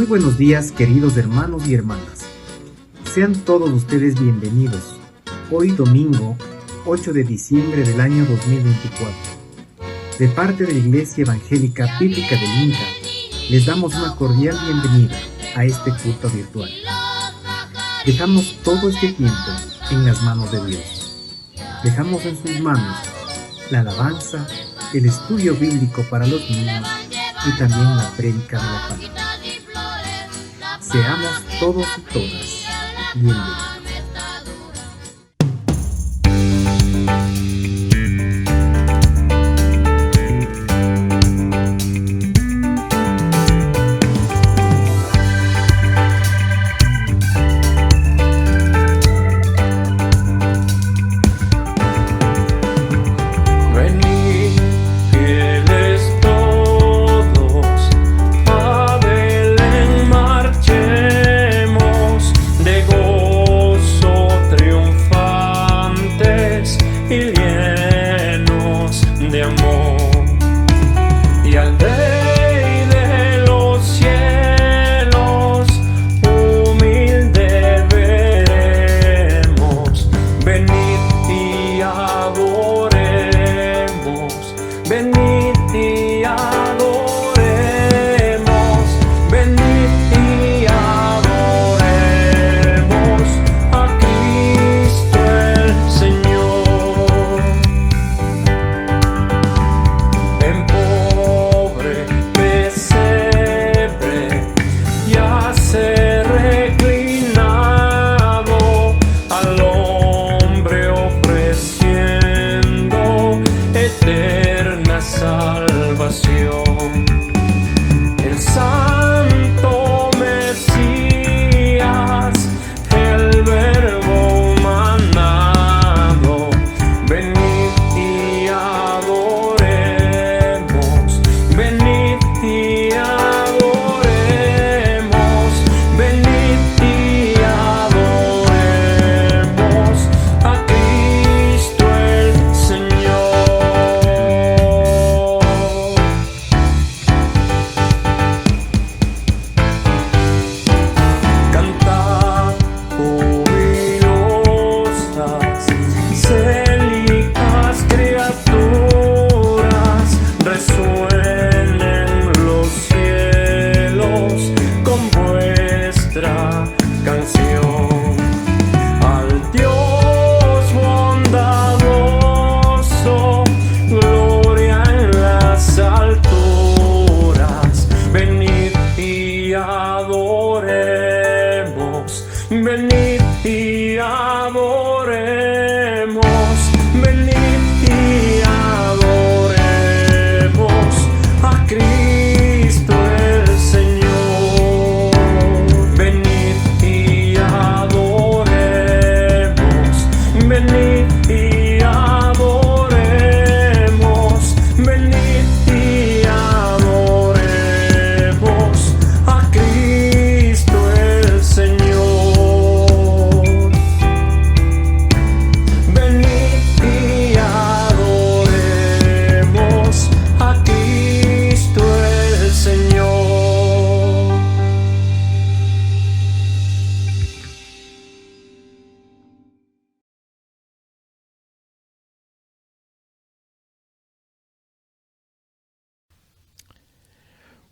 Muy buenos días, queridos hermanos y hermanas. Sean todos ustedes bienvenidos. Hoy domingo, 8 de diciembre del año 2024. De parte de la Iglesia Evangélica Bíblica del Inca, les damos una cordial bienvenida a este culto virtual. Dejamos todo este tiempo en las manos de Dios. Dejamos en sus manos la alabanza, el estudio bíblico para los niños y también la prédica de la palabra. Seamos todos y todas bienvenidos.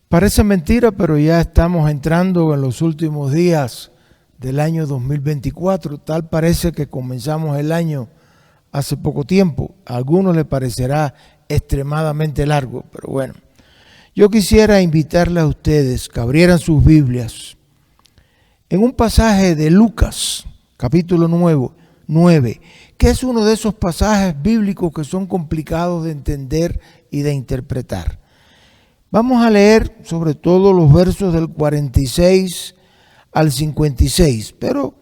Parece mentira, pero ya estamos entrando en los últimos días del año 2024. Tal parece que comenzamos el año hace poco tiempo. A algunos les parecerá extremadamente largo, pero bueno. Yo quisiera invitarles a ustedes que abrieran sus Biblias en un pasaje de Lucas, capítulo 9, que es uno de esos pasajes bíblicos que son complicados de entender y de interpretar. Vamos a leer sobre todo los versos del 46 al 56, pero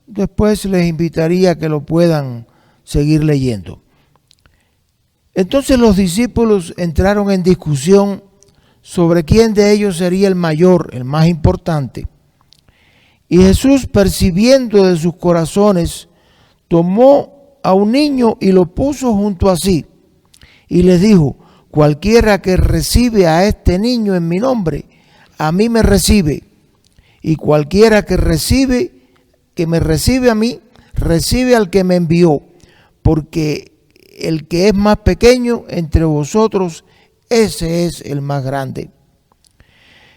después les invitaría a que lo puedan seguir leyendo. Entonces los discípulos entraron en discusión sobre quién de ellos sería el mayor, el más importante. Y Jesús, percibiendo de sus corazones, tomó a un niño y lo puso junto a sí, y les dijo: cualquiera que recibe a este niño en mi nombre, a mí me recibe, Y cualquiera que me recibe a mí, recibe al que me envió, porque el que es más pequeño entre vosotros, ese es el más grande.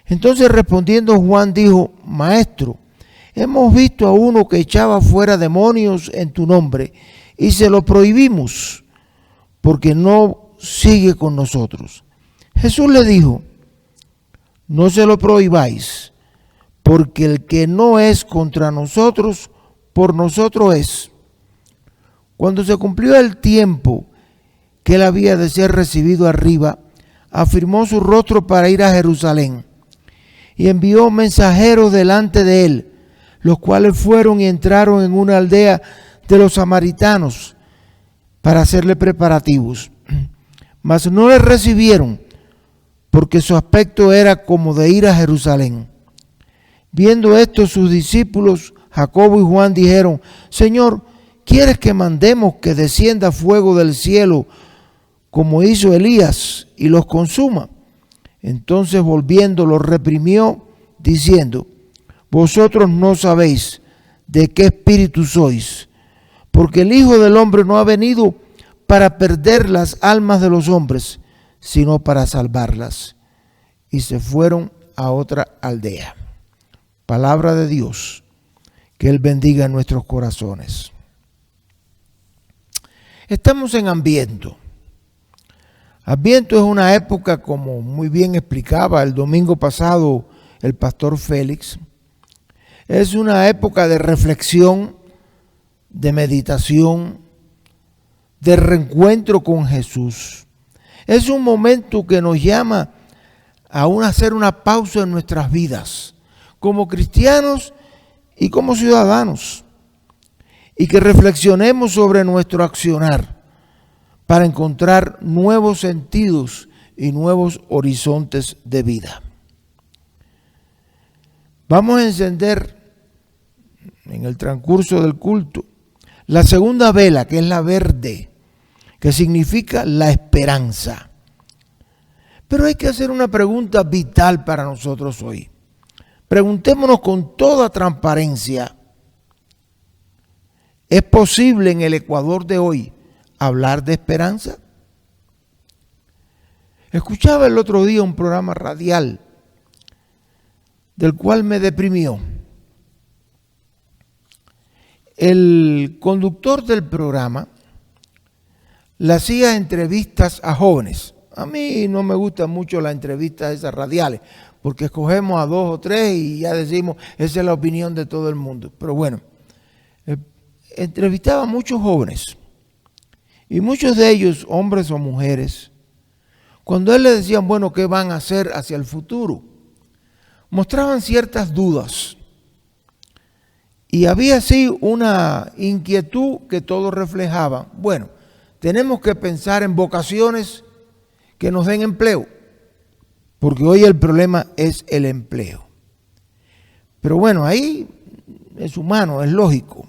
Entonces respondiendo Juan dijo: Maestro, hemos visto a uno que echaba fuera demonios en tu nombre y se lo prohibimos porque no sigue con nosotros. Jesús le dijo: no se lo prohibáis, porque el que no es contra nosotros, por nosotros es. Cuando se cumplió el tiempo que él había de ser recibido arriba, afirmó su rostro para ir a Jerusalén y envió mensajeros delante de él, los cuales fueron y entraron en una aldea de los samaritanos para hacerle preparativos. Mas no le recibieron, porque su aspecto era como de ir a Jerusalén. Viendo esto, sus discípulos Jacobo y Juan dijeron: Señor, ¿quieres que mandemos que descienda fuego del cielo como hizo Elías y los consuma? Entonces volviendo los reprimió, diciendo: vosotros no sabéis de qué espíritu sois, porque el Hijo del Hombre no ha venido para perder las almas de los hombres, sino para salvarlas. Y se fueron a otra aldea. Palabra de Dios, que Él bendiga en nuestros corazones. Estamos en Adviento. Adviento es una época, como muy bien explicaba el domingo pasado el pastor Félix, es una época de reflexión, de meditación, de reencuentro con Jesús. Es un momento que nos llama a hacer una pausa en nuestras vidas, como cristianos y como ciudadanos, y que reflexionemos sobre nuestro accionar para encontrar nuevos sentidos y nuevos horizontes de vida. Vamos a encender en el transcurso del culto la segunda vela, que es la verde, que significa la esperanza. Pero hay que hacer una pregunta vital para nosotros hoy. Preguntémonos con toda transparencia: ¿es posible en el Ecuador de hoy hablar de esperanza? Escuchaba el otro día un programa radial del cual me deprimió. El conductor del programa le hacía entrevistas a jóvenes. A mí no me gustan mucho las entrevistas esas radiales, porque escogemos a 2 o 3 y ya decimos, esa es la opinión de todo el mundo. Pero bueno, entrevistaba a muchos jóvenes, y muchos de ellos, hombres o mujeres, cuando él les decían, bueno, ¿qué van a hacer hacia el futuro?, mostraban ciertas dudas. Y había así una inquietud que todos reflejaban. Bueno, tenemos que pensar en vocaciones que nos den empleo, porque hoy el problema es el empleo. Pero bueno, ahí es humano, es lógico.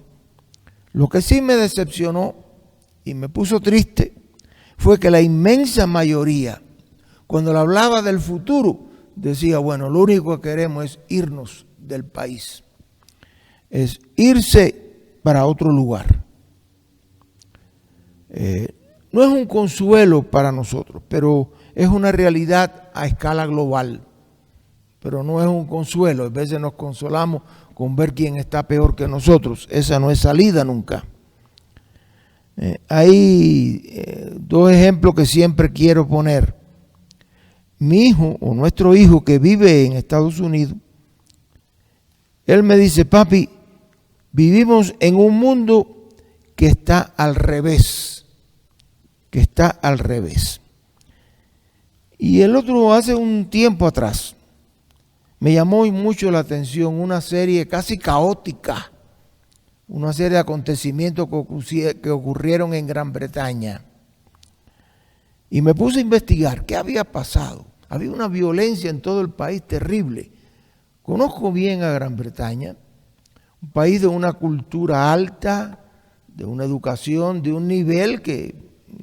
Lo que sí me decepcionó y me puso triste fue que la inmensa mayoría, cuando le hablaba del futuro, decía, bueno, lo único que queremos es irnos del país, es irse para otro lugar. No es un consuelo para nosotros, pero es una realidad a escala global. Pero no es un consuelo. A veces nos consolamos con ver quién está peor que nosotros. Esa no es salida nunca. Hay 2 ejemplos que siempre quiero poner. Mi hijo, o nuestro hijo que vive en Estados Unidos, él me dice, papi, vivimos en un mundo que está al revés. Que está al revés. Y el otro, hace un tiempo atrás, me llamó mucho la atención una serie casi caótica, una serie de acontecimientos que ocurrieron en Gran Bretaña. Y me puse a investigar qué había pasado. Había una violencia en todo el país terrible. Conozco bien a Gran Bretaña, un país de una cultura alta, de una educación, de un nivel que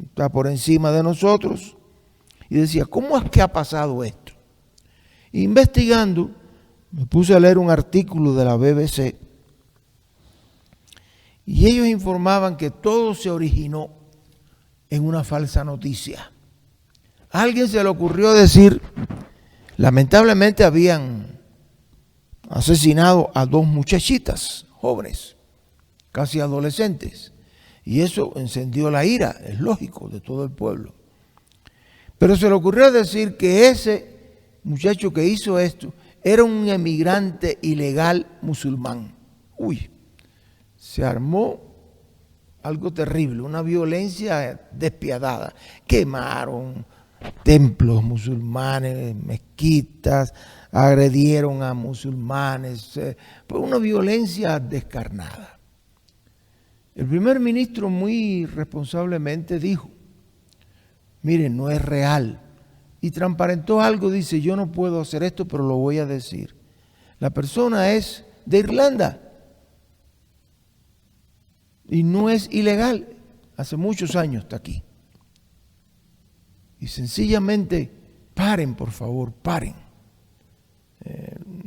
está por encima de nosotros. Y decía, ¿cómo es que ha pasado esto? Investigando, me puse a leer un artículo de la BBC y ellos informaban que todo se originó en una falsa noticia. A alguien se le ocurrió decir, lamentablemente habían asesinado a 2 muchachitas jóvenes, casi adolescentes, y eso encendió la ira, es lógico, de todo el pueblo. Pero se le ocurrió decir que ese muchacho que hizo esto era un emigrante ilegal musulmán. Uy, se armó algo terrible, una violencia despiadada. Quemaron templos musulmanes, mezquitas, agredieron a musulmanes, fue una violencia descarnada. El primer ministro muy responsablemente dijo, miren, no es real. Y transparentó algo, dice, yo no puedo hacer esto, pero lo voy a decir. La persona es de Irlanda y no es ilegal. Hace muchos años está aquí. Y sencillamente, paren, por favor, paren.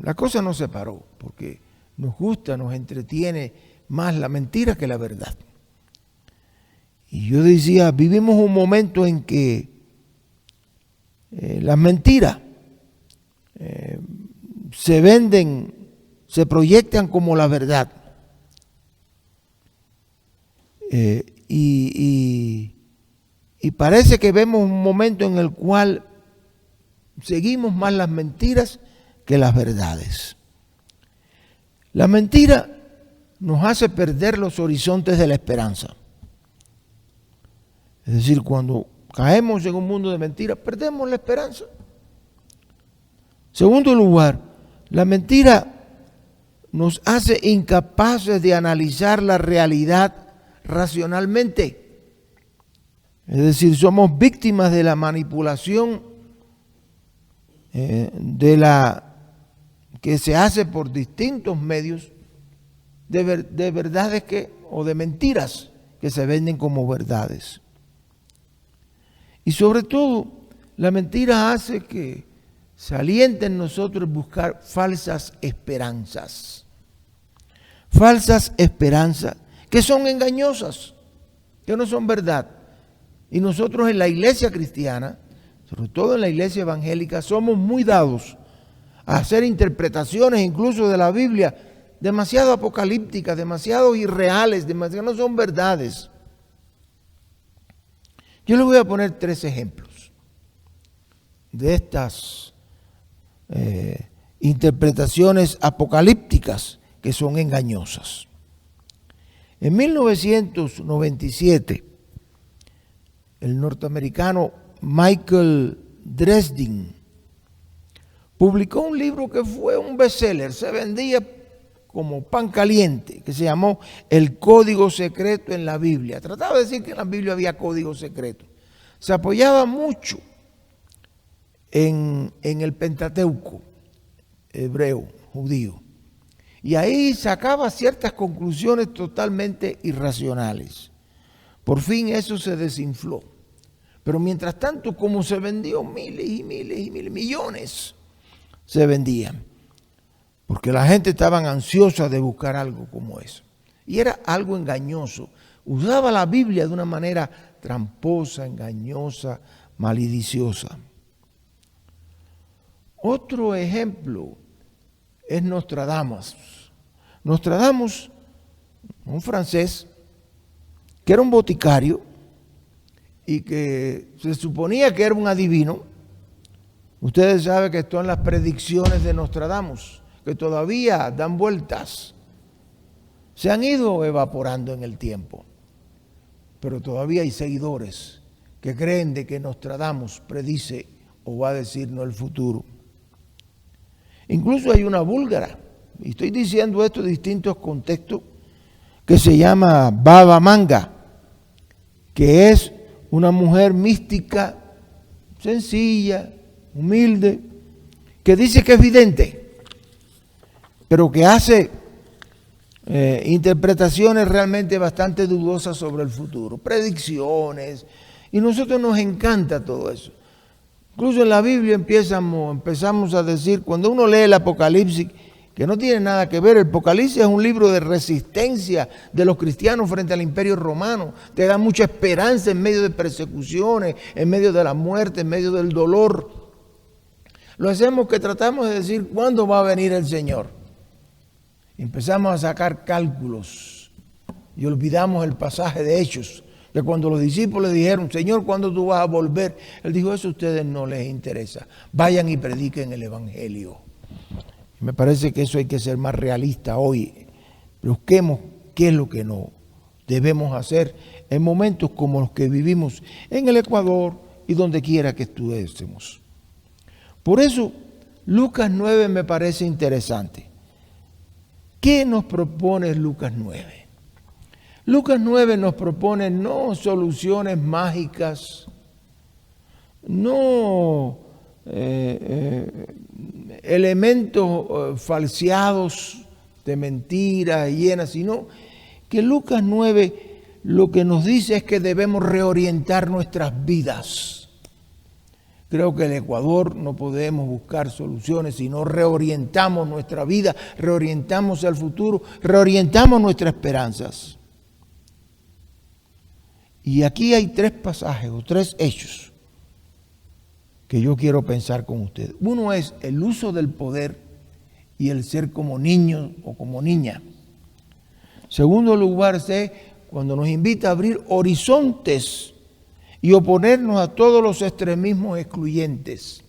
La cosa no se paró, porque nos gusta, nos entretiene más la mentira que la verdad. Y yo decía, vivimos un momento en que las mentiras se venden, se proyectan como la verdad. Y parece que vemos un momento en el cual seguimos más las mentiras que las verdades. La mentira nos hace perder los horizontes de la esperanza. Es decir, cuando caemos en un mundo de mentiras, perdemos la esperanza. Segundo lugar, la mentira nos hace incapaces de analizar la realidad racionalmente. Es decir, somos víctimas de la manipulación que se hace por distintos medios de verdades o de mentiras que se venden como verdades. Y sobre todo, la mentira hace que se aliente en nosotros buscar falsas esperanzas. Falsas esperanzas que son engañosas, que no son verdad. Y nosotros en la iglesia cristiana, sobre todo en la iglesia evangélica, somos muy dados a hacer interpretaciones incluso de la Biblia demasiado apocalípticas, demasiado irreales, demasiado no son verdades. Yo les voy a poner 3 ejemplos de estas interpretaciones apocalípticas que son engañosas. En 1997, el norteamericano Michael Dresden publicó un libro que fue un bestseller, se vendía como pan caliente, que se llamó El Código Secreto en la Biblia. Trataba de decir que en la Biblia había código secreto. Se apoyaba mucho en el Pentateuco hebreo, judío. Y ahí sacaba ciertas conclusiones totalmente irracionales. Por fin eso se desinfló. Pero mientras tanto, como se vendió miles y miles y miles, millones se vendían. Porque la gente estaba ansiosa de buscar algo como eso. Y era algo engañoso. Usaba la Biblia de una manera tramposa, engañosa, maliciosa. Otro ejemplo es Nostradamus. Nostradamus, un francés, que era un boticario y que se suponía que era un adivino. Ustedes saben que están las predicciones de Nostradamus, que todavía dan vueltas. Se han ido evaporando en el tiempo, pero todavía hay seguidores que creen de que Nostradamus predice o va a decirnos el futuro. Incluso hay una búlgara, y estoy diciendo esto en distintos contextos, que se llama Baba Vanga, que es una mujer mística, sencilla, humilde, que dice que es vidente, pero que hace interpretaciones realmente bastante dudosas sobre el futuro, predicciones, y a nosotros nos encanta todo eso. Incluso en la Biblia empezamos a decir, cuando uno lee el Apocalipsis, que no tiene nada que ver, el Apocalipsis es un libro de resistencia de los cristianos frente al Imperio Romano. Te da mucha esperanza en medio de persecuciones, en medio de la muerte, en medio del dolor. Lo hacemos que tratamos de decir, ¿cuándo va a venir el Señor? Empezamos a sacar cálculos y olvidamos el pasaje de Hechos, que cuando los discípulos le dijeron, Señor, ¿cuándo tú vas a volver? Él dijo, eso a ustedes no les interesa. Vayan y prediquen el Evangelio. Me parece que eso hay que ser más realista hoy. Busquemos qué es lo que no debemos hacer en momentos como los que vivimos en el Ecuador y donde quiera que estuviésemos. Por eso, Lucas 9 me parece interesante. ¿Qué nos propone Lucas 9? Lucas 9 nos propone no soluciones mágicas, no elementos falseados de mentiras llenas, sino que Lucas 9 lo que nos dice es que debemos reorientar nuestras vidas. Creo que en el Ecuador no podemos buscar soluciones si no reorientamos nuestra vida, reorientamos el futuro, reorientamos nuestras esperanzas. Y aquí hay 3 pasajes o 3 hechos que yo quiero pensar con ustedes. Uno es el uso del poder y el ser como niño o como niña. Segundo lugar, es cuando nos invita a abrir horizontes y oponernos a todos los extremismos excluyentes.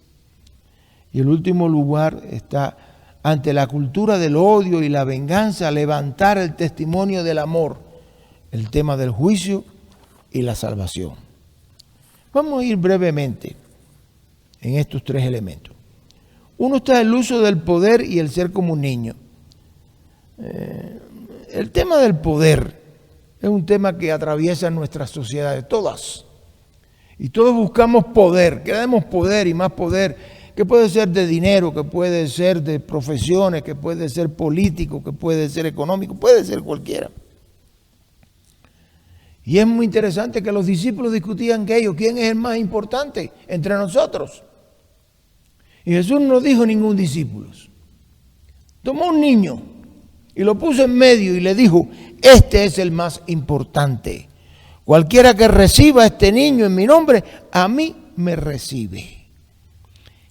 Y el último lugar está ante la cultura del odio y la venganza, levantar el testimonio del amor, el tema del juicio y la salvación. Vamos a ir brevemente en estos 3 elementos. Uno está el uso del poder y el ser como un niño. El tema del poder es un tema que atraviesa nuestras sociedades, todas. Y todos buscamos poder, queremos poder y más poder, que puede ser de dinero, que puede ser de profesiones, que puede ser político, que puede ser económico, puede ser cualquiera. Y es muy interesante que los discípulos discutían que ellos, ¿quién es el más importante entre nosotros? Y Jesús no dijo ningún discípulo. Tomó un niño y lo puso en medio y le dijo, este es el más importante. Cualquiera que reciba a este niño en mi nombre, a mí me recibe.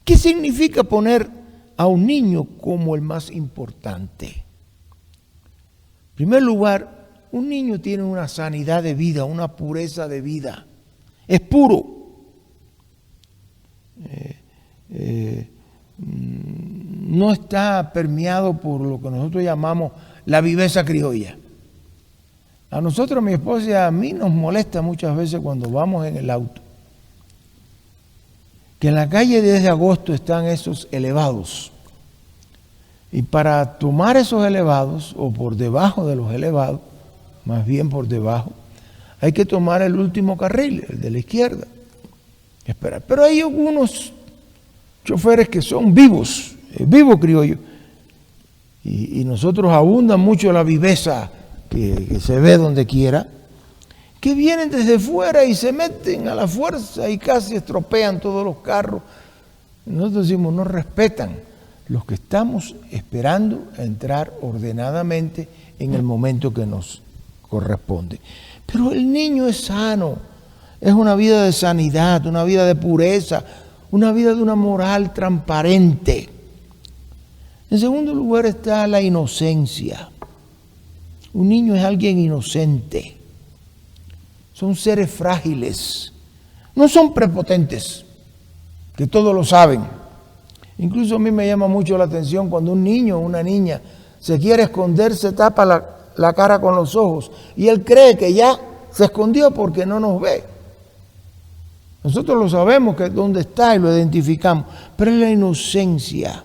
¿Qué significa poner a un niño como el más importante? En primer lugar, un niño tiene una sanidad de vida, una pureza de vida. Es puro. No está permeado por lo que nosotros llamamos la viveza criolla. A nosotros, mi esposa y a mí nos molesta muchas veces cuando vamos en el auto, que en la calle 10 de agosto están esos elevados. Y para tomar esos elevados, o por debajo de los elevados, más bien por debajo, hay que tomar el último carril, el de la izquierda. Espera, pero hay algunos choferes que son vivos criollos, y nosotros abundan mucho la viveza que se ve donde quiera, que vienen desde fuera y se meten a la fuerza y casi estropean todos los carros. Nosotros decimos, no respetan los que estamos esperando a entrar ordenadamente en el momento que nos corresponde. Pero el niño es sano, es una vida de sanidad, una vida de pureza, una vida de una moral transparente. En segundo lugar está la inocencia. Un niño es alguien inocente. Son seres frágiles. No son prepotentes, que todos lo saben. Incluso a mí me llama mucho la atención cuando un niño o una niña se quiere esconder, se tapa la cara con los ojos y él cree que ya se escondió porque no nos ve. Nosotros lo sabemos que dónde está y lo identificamos, pero es la inocencia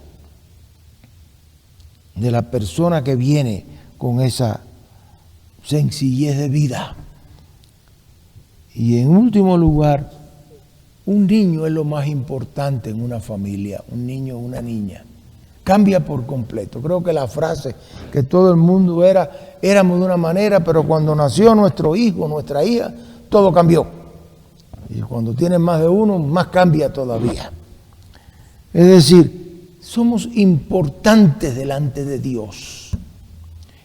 de la persona que viene con esa sencillez de vida. Y en último lugar, un niño es lo más importante en una familia, un niño o una niña. Cambia por completo. Creo que la frase que todo el mundo éramos de una manera, pero cuando nació nuestro hijo, nuestra hija, todo cambió. Y cuando tienes más de uno, más cambia todavía. Es decir, somos importantes delante de Dios.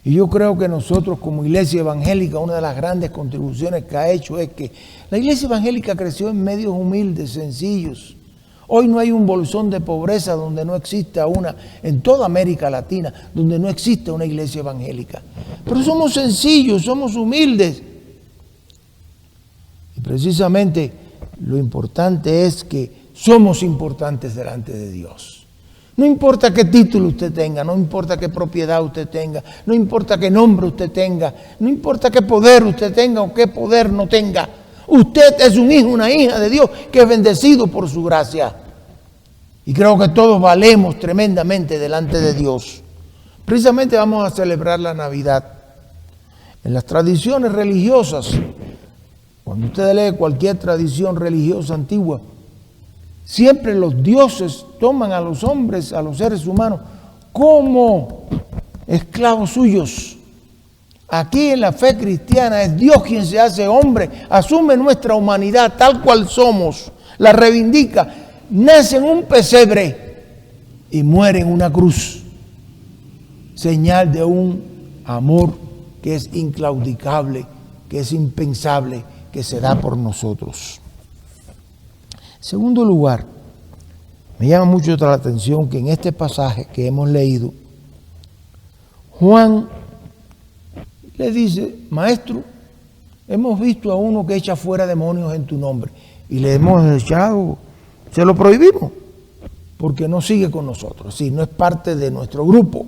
Y yo creo que nosotros como iglesia evangélica, una de las grandes contribuciones que ha hecho es que la iglesia evangélica creció en medios humildes, sencillos. Hoy no hay un bolsón de pobreza donde no exista una, en toda América Latina, donde no exista una iglesia evangélica. Pero somos sencillos, somos humildes. Y precisamente lo importante es que somos importantes delante de Dios. No importa qué título usted tenga, no importa qué propiedad usted tenga, no importa qué nombre usted tenga, no importa qué poder usted tenga o qué poder no tenga. Usted es un hijo, una hija de Dios que es bendecido por su gracia. Y creo que todos valemos tremendamente delante de Dios. Precisamente vamos a celebrar la Navidad. En las tradiciones religiosas, cuando usted lee cualquier tradición religiosa antigua, siempre los dioses toman a los hombres, a los seres humanos, como esclavos suyos. Aquí en la fe cristiana es Dios quien se hace hombre, asume nuestra humanidad tal cual somos, la reivindica, nace en un pesebre y muere en una cruz. Señal de un amor que es inclaudicable, que es impensable, que se da por nosotros. En segundo lugar, me llama mucho la atención que en este pasaje que hemos leído, Juan le dice: maestro, hemos visto a uno que echa fuera demonios en tu nombre y le hemos echado, se lo prohibimos porque no sigue con nosotros, sí, no es parte de nuestro grupo.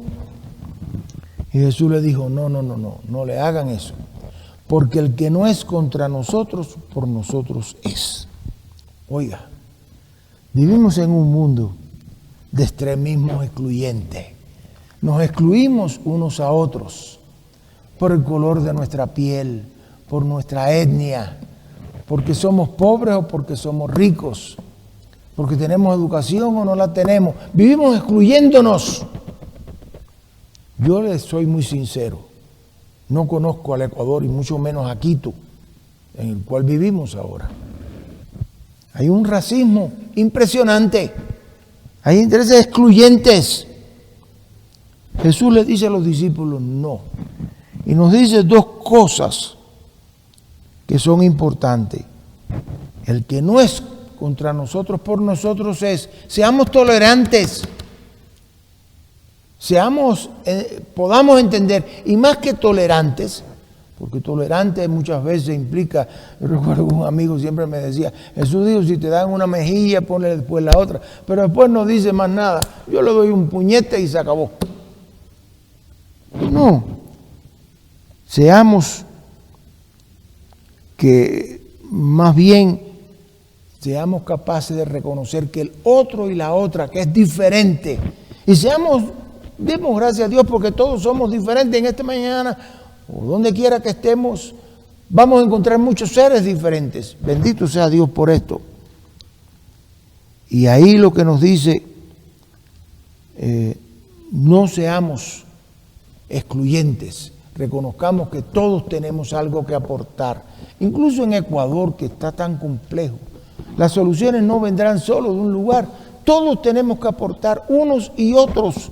Y Jesús le dijo: no le hagan eso, porque el que no es contra nosotros, por nosotros es. Oiga, vivimos en un mundo de extremismo excluyente. Nos excluimos unos a otros por el color de nuestra piel, por nuestra etnia, porque somos pobres o porque somos ricos, porque tenemos educación o no la tenemos. Vivimos excluyéndonos. Yo les soy muy sincero, no conozco al Ecuador y mucho menos a Quito, en el cual vivimos ahora. Hay un racismo impresionante, hay intereses excluyentes. Jesús le dice a los discípulos no, y nos dice dos cosas que son importantes. El que no es contra nosotros, por nosotros es. Seamos tolerantes, podamos entender, y más que tolerantes, porque tolerante muchas veces implica, yo recuerdo que un amigo siempre me decía: Jesús dijo, si te dan una mejilla, ponle después la otra, pero después no dice más nada, yo le doy un puñete y se acabó. No, seamos que más bien seamos capaces de reconocer que el otro y la otra, que es diferente, y demos gracias a Dios porque todos somos diferentes en esta mañana, o donde quiera que estemos, vamos a encontrar muchos seres diferentes. Bendito sea Dios por esto. Y ahí lo que nos dice, no seamos excluyentes, reconozcamos que todos tenemos algo que aportar. Incluso en Ecuador, que está tan complejo, las soluciones no vendrán solo de un lugar, todos tenemos que aportar unos y otros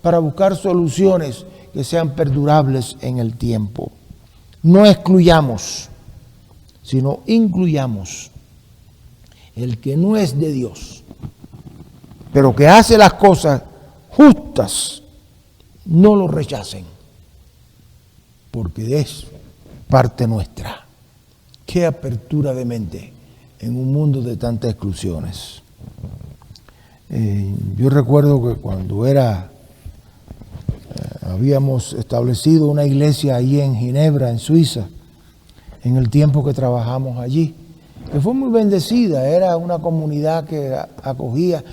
para buscar soluciones que sean perdurables en el tiempo. No excluyamos, sino incluyamos. El que no es de Dios, pero que hace las cosas justas, no lo rechacen, porque es parte nuestra. Qué apertura de mente en un mundo de tantas exclusiones. Yo recuerdo que cuando habíamos establecido una iglesia allí en Ginebra, en Suiza, en el tiempo que trabajamos allí, que fue muy bendecida, era una comunidad que acogía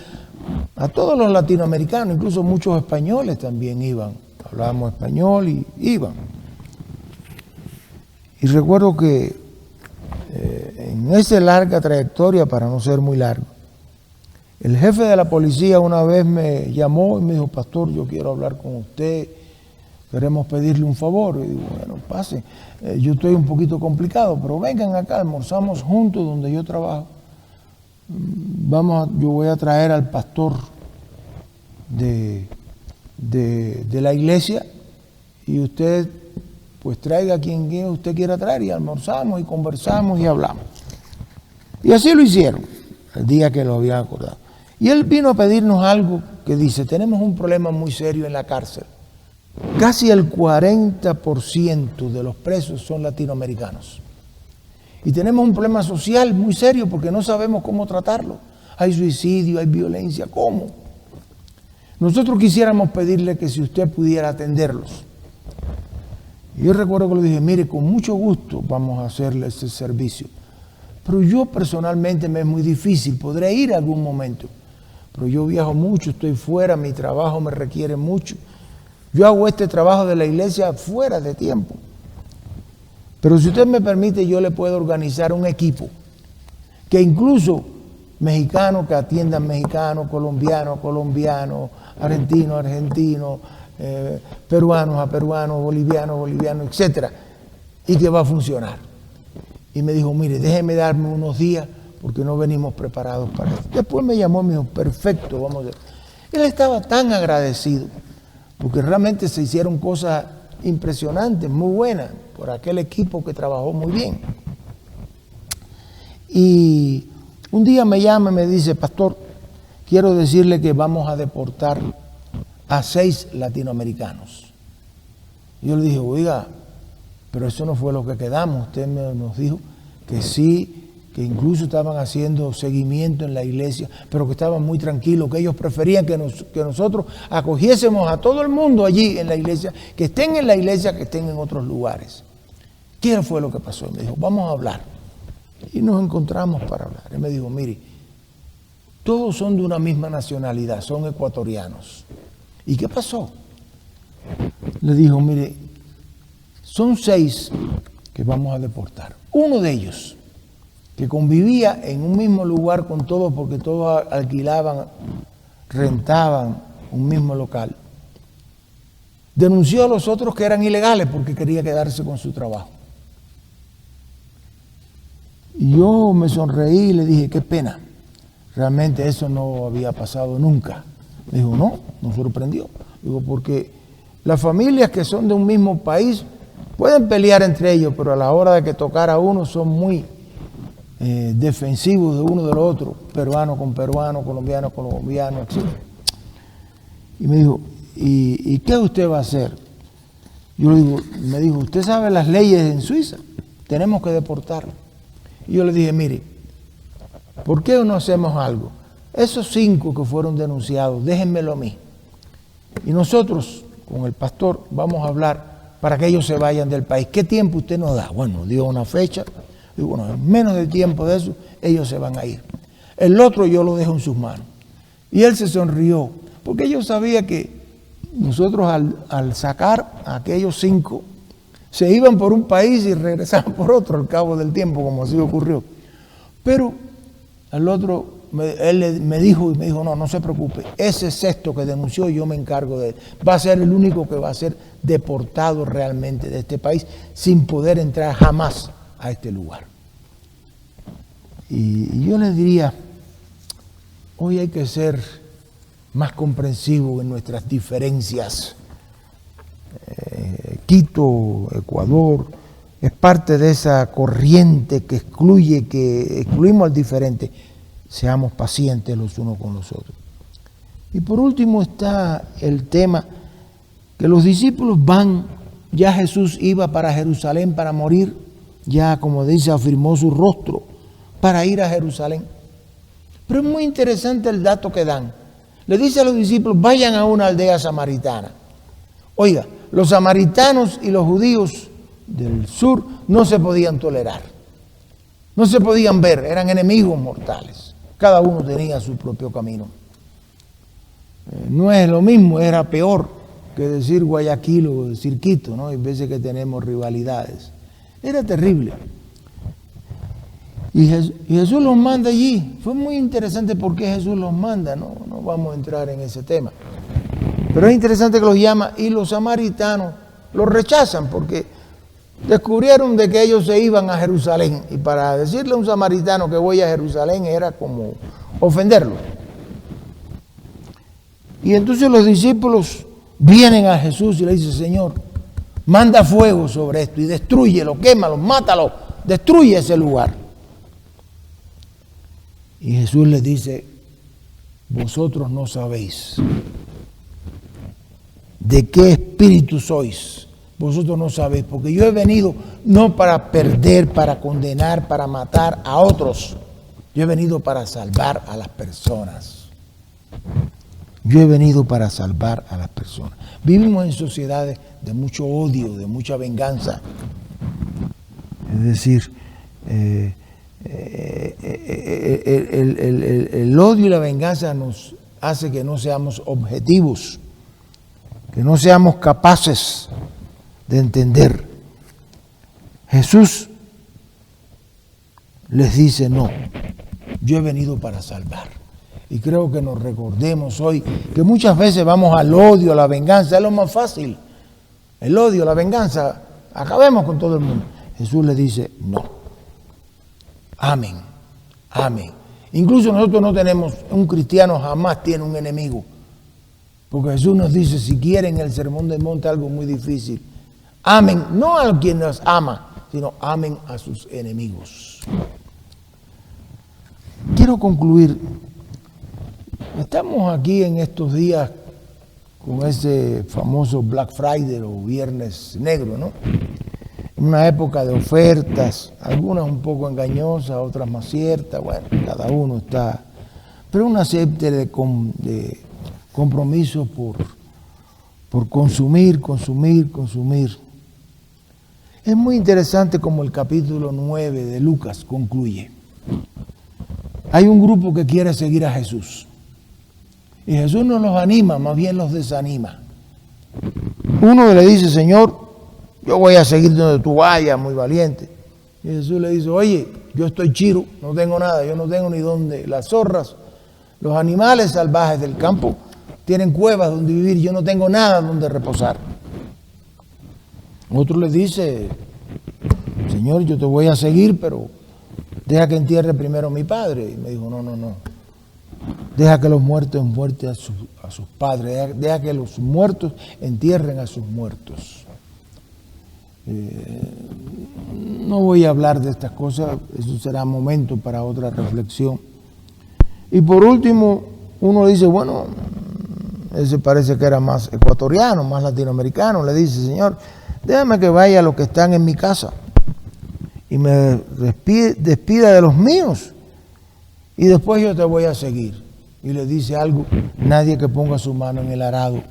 a todos los latinoamericanos, incluso muchos españoles también iban, hablábamos español y iban. Y recuerdo que en esa larga trayectoria, para no ser muy largo, el jefe de la policía una vez me llamó y me dijo: pastor, yo quiero hablar con usted queremos pedirle un favor. Y digo, bueno, pase, yo estoy un poquito complicado, pero vengan acá, almorzamos juntos donde yo trabajo. Yo voy a traer al pastor de la iglesia y usted pues traiga a quien usted quiera traer y almorzamos y conversamos y hablamos. Y así lo hicieron, el día que lo habían acordado. Y él vino a pedirnos algo que dice, tenemos un problema muy serio en la cárcel. Casi el 40% de los presos son latinoamericanos. Y tenemos un problema social muy serio porque no sabemos cómo tratarlo. Hay suicidio, hay violencia, ¿cómo? Nosotros quisiéramos pedirle que si usted pudiera atenderlos. Y yo recuerdo que le dije, mire, con mucho gusto vamos a hacerle ese servicio. Pero yo personalmente me es muy difícil, podré ir algún momento. Pero yo viajo mucho, estoy fuera, mi trabajo me requiere mucho. Yo hago este trabajo de la iglesia fuera de tiempo. Pero si usted me permite, yo le puedo organizar un equipo que incluso mexicanos que atiendan mexicanos, colombianos, argentinos, peruanos a peruanos, bolivianos, etc. Y que va a funcionar. Y me dijo, mire, déjeme darme unos días porque no venimos preparados para esto. Después me llamó y me dijo, perfecto, vamos a ver. Él estaba tan agradecido porque realmente se hicieron cosas impresionantes, muy buenas, por aquel equipo que trabajó muy bien. Y un día me llama y me dice, pastor, quiero decirle que vamos a deportar a 6 latinoamericanos. Y yo le dije, oiga, pero eso no fue lo que quedamos. Usted nos dijo que sí, que incluso estaban haciendo seguimiento en la iglesia, pero que estaban muy tranquilos, que ellos preferían que nosotros acogiésemos a todo el mundo allí en la iglesia, que estén en la iglesia, que estén en otros lugares. ¿Qué fue lo que pasó? Y me dijo, vamos a hablar. Y nos encontramos para hablar. Él me dijo, mire, todos son de una misma nacionalidad, son ecuatorianos. ¿Y qué pasó? Le dijo, mire, son 6 que vamos a deportar. Uno de ellos, que convivía en un mismo lugar con todos porque todos alquilaban, rentaban un mismo local, denunció a los otros que eran ilegales porque quería quedarse con su trabajo. Y yo me sonreí y le dije, qué pena, realmente eso no había pasado nunca. Me dijo, no, nos sorprendió. Digo, porque las familias que son de un mismo país pueden pelear entre ellos, pero a la hora de que tocar a uno son muy defensivos de uno del otro, peruano con peruano, colombiano con colombiano, etc. Y me dijo, ¿y qué usted va a hacer? Yo le digo, me dijo, ¿usted sabe las leyes en Suiza? Tenemos que deportarlo. Y yo le dije, mire, ¿por qué no hacemos algo? Esos 5 que fueron denunciados, déjenmelo a mí. Y nosotros, con el pastor, vamos a hablar para que ellos se vayan del país. ¿Qué tiempo usted nos da? Bueno, dio una fecha. Y bueno, en menos de tiempo de eso, ellos se van a ir. El otro yo lo dejo en sus manos. Y él se sonrió, porque yo sabía que nosotros al sacar a aquellos 5, se iban por un país y regresaban por otro al cabo del tiempo, como así ocurrió. Pero al otro, él me dijo, no se preocupe, ese 6º que denunció yo me encargo de él. Va a ser el único que va a ser deportado realmente de este país sin poder entrar jamás a este lugar. Y yo les diría, hoy hay que ser más comprensivos en nuestras diferencias. Quito, Ecuador, es parte de esa corriente que excluimos al diferente. Seamos pacientes los unos con los otros. Y por último está el tema que los discípulos van, ya Jesús iba para Jerusalén para morir, ya como dice, afirmó su rostro para ir a Jerusalén. Pero es muy interesante el dato que dan. Le dice a los discípulos, vayan a una aldea samaritana. Oiga, los samaritanos y los judíos del sur no se podían tolerar. No se podían ver, eran enemigos mortales. Cada uno tenía su propio camino. No es lo mismo, era peor que decir Guayaquil o decir Quito, ¿no? Hay veces que tenemos rivalidades. Era terrible. Y Jesús los manda allí. Fue muy interesante por qué Jesús los manda, no vamos a entrar en ese tema. Pero es interesante que los llama, y los samaritanos Los rechazan porque descubrieron de que ellos se iban a Jerusalén. Y para decirle a un samaritano que voy a Jerusalén era como ofenderlo. Y entonces los discípulos vienen a Jesús y le dicen, Señor, manda fuego sobre esto y destrúyelo, quémalo, mátalo, destruye ese lugar. Y Jesús les dice, vosotros no sabéis de qué espíritu sois. Vosotros no sabéis, porque yo he venido no para perder, para condenar, para matar a otros. Yo he venido para salvar a las personas. Yo he venido para salvar a las personas. Vivimos en sociedades de mucho odio, de mucha venganza. Es decir, el odio y la venganza nos hace que no seamos objetivos, que no seamos capaces de entender. Jesús les dice, no, yo he venido para salvar. Y creo que nos recordemos hoy que muchas veces vamos al odio, a la venganza, es lo más fácil. El odio, la venganza, acabemos con todo el mundo. Jesús le dice, no. Amén, amén. Incluso nosotros no tenemos, un cristiano jamás tiene un enemigo. Porque Jesús nos dice, si quieren el sermón del monte, algo muy difícil. Amen, no a quien nos ama, sino amen a sus enemigos. Quiero concluir. Estamos aquí en estos días con ese famoso Black Friday o Viernes Negro, ¿no? Una época de ofertas, algunas un poco engañosas, otras más ciertas, bueno, cada uno está. Pero una serie de compromiso por consumir. Es muy interesante como el capítulo 9 de Lucas concluye. Hay un grupo que quiere seguir a Jesús. Y Jesús no los anima, más bien los desanima. Uno le dice, Señor, yo voy a seguir donde tú vayas, muy valiente. Y Jesús le dice, oye, yo estoy chiro, no tengo nada, yo no tengo ni dónde. Las zorras, los animales salvajes del campo tienen cuevas donde vivir, yo no tengo nada donde reposar. Otro le dice, Señor, yo te voy a seguir, pero deja que entierre primero a mi padre. Y me dijo, no. Deja que los muertos entierren a sus padres, deja que los muertos entierren a sus muertos. No voy a hablar de estas cosas, eso será momento para otra reflexión. Y por último, uno dice, bueno, ese parece que era más ecuatoriano, más latinoamericano, le dice, Señor, déjame que vaya a los que están en mi casa y me despida de los míos y después yo te voy a seguir. Y le dice algo, nadie que ponga su mano en el arado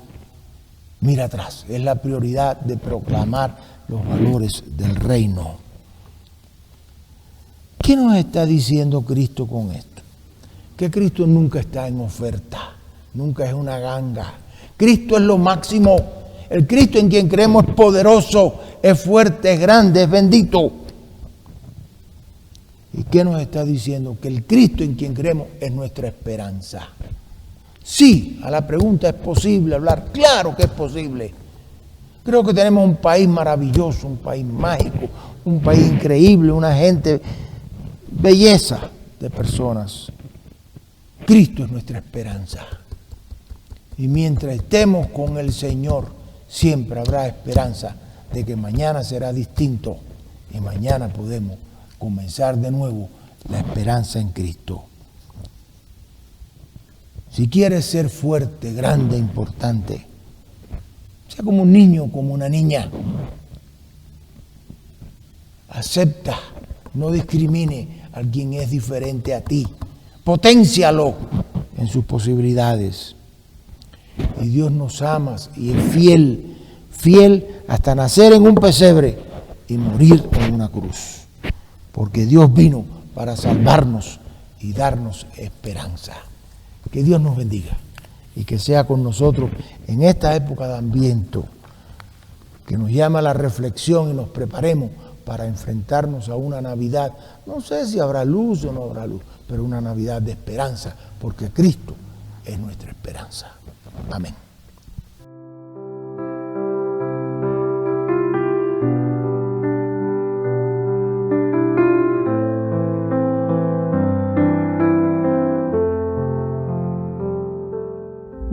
mira atrás. Es la prioridad de proclamar los valores del reino. ¿Qué nos está diciendo Cristo con esto? Que Cristo nunca está en oferta, nunca es una ganga. Cristo es lo máximo. El Cristo en quien creemos es poderoso, es fuerte, es grande, es bendito. ¿Y qué nos está diciendo? Que el Cristo en quien creemos es nuestra esperanza. Sí, a la pregunta ¿es posible hablar? Claro que es posible. Creo que tenemos un país maravilloso, un país mágico, un país increíble, una gente, belleza de personas. Cristo es nuestra esperanza. Y mientras estemos con el Señor, siempre habrá esperanza de que mañana será distinto y mañana podemos comenzar de nuevo la esperanza en Cristo. Si quieres ser fuerte, grande, importante, sea como un niño, como una niña. Acepta, no discrimine a quien es diferente a ti. Potencialo en sus posibilidades. Y Dios nos ama y es fiel hasta nacer en un pesebre y morir en una cruz. Porque Dios vino para salvarnos y darnos esperanza. Que Dios nos bendiga y que sea con nosotros en esta época de Adviento, que nos llama a la reflexión y nos preparemos para enfrentarnos a una Navidad. No sé si habrá luz o no habrá luz, pero una Navidad de esperanza, porque Cristo es nuestra esperanza. Amén.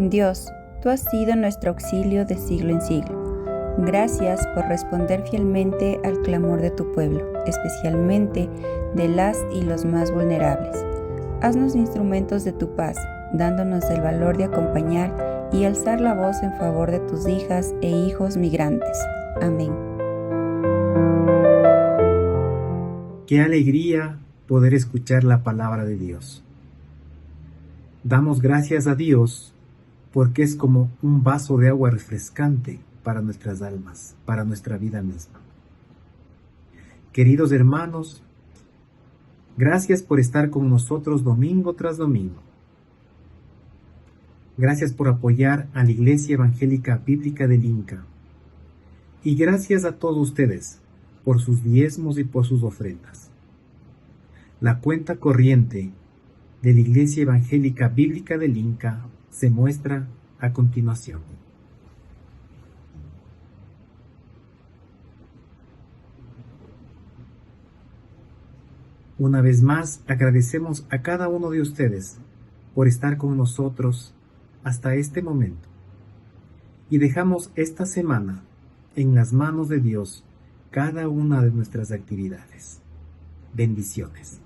Dios, tú has sido nuestro auxilio de siglo en siglo. Gracias por responder fielmente al clamor de tu pueblo, especialmente de las y los más vulnerables. Haznos instrumentos de tu paz, dándonos el valor de acompañar y alzar la voz en favor de tus hijas e hijos migrantes. Amén. Qué alegría poder escuchar la palabra de Dios. Damos gracias a Dios porque es como un vaso de agua refrescante para nuestras almas, para nuestra vida misma. Queridos hermanos, gracias por estar con nosotros domingo tras domingo. Gracias por apoyar a la Iglesia Evangélica Bíblica del Inca. Y gracias a todos ustedes por sus diezmos y por sus ofrendas. La cuenta corriente de la Iglesia Evangélica Bíblica del Inca se muestra a continuación. Una vez más, agradecemos a cada uno de ustedes por estar con nosotros hasta este momento. Y dejamos esta semana en las manos de Dios cada una de nuestras actividades. Bendiciones.